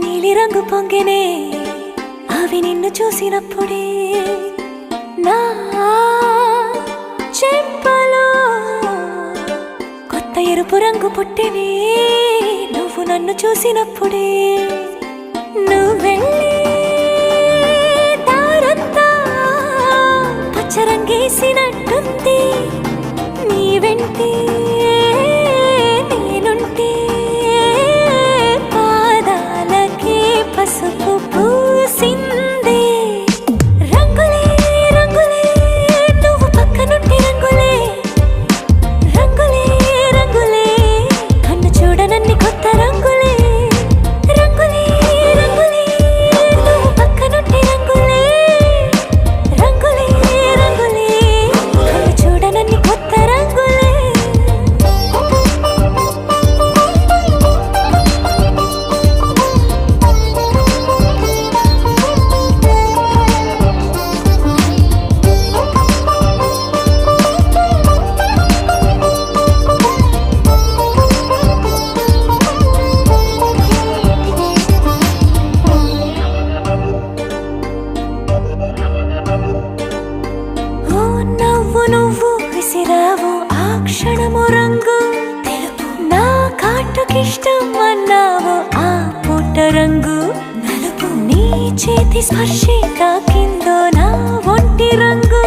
నీలి రంగు పొంగెనే అవి నిన్ను చూసినప్పుడే నా చెంపలో కొత్త ఎరుపు రంగు పుట్టెనే నువ్వు నన్ను చూసినప్పుడే నువ్వెళ్ళి దారంతా పచ్చరంగేసినట్టుంది నీ వెంటే నేనుంటే పాదాలకే పసుపు పూసిందే రంగులే రంగులే నువ్వు పక్కనుంటే రంగులే రంగులే రంగులే కన్ను చూడనన్ని కొత్త రంగులే రంగులే రంగులే నువ్వు పక్కనుంటే రంగులే రంగులే రంగులే కన్ను చూడనన్ని కొత్త రంగులే ఓ నవ్వు నువ్వు విసిరావు ఆ క్షణము రంగు తెలుపు నా కాటుకిష్టం అన్నావు ఆ పూట రంగు నలుపు నీ చేతి స్పర్శే తాకిందో నా ఒంటి రంగు